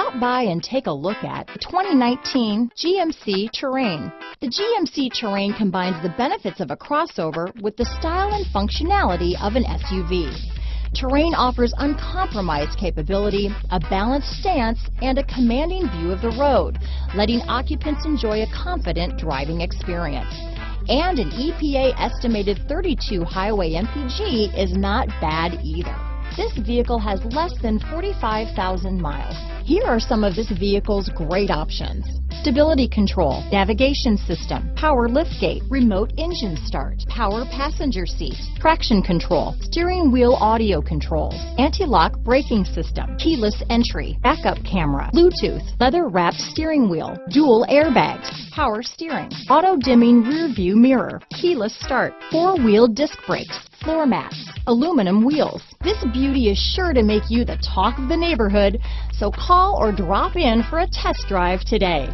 Stop by and take a look at the 2019 GMC Terrain. The GMC Terrain combines the benefits of a crossover with the style and functionality of an SUV. Terrain offers uncompromised capability, a balanced stance, and a commanding view of the road, letting occupants enjoy a confident driving experience. And an EPA estimated 32 highway MPG is not bad either. This vehicle has less than 45,000 miles. Here are some of this vehicle's great options: stability control, navigation system, power liftgate, remote engine start, power passenger seat, traction control, steering wheel audio controls, anti-lock braking system, keyless entry, backup camera, Bluetooth, leather-wrapped steering wheel, dual airbags, power steering, auto-dimming rear view mirror, keyless start, four-wheel disc brakes, floor mats, aluminum wheels. This beauty is sure to make you the talk of the neighborhood, so call or drop in for a test drive today.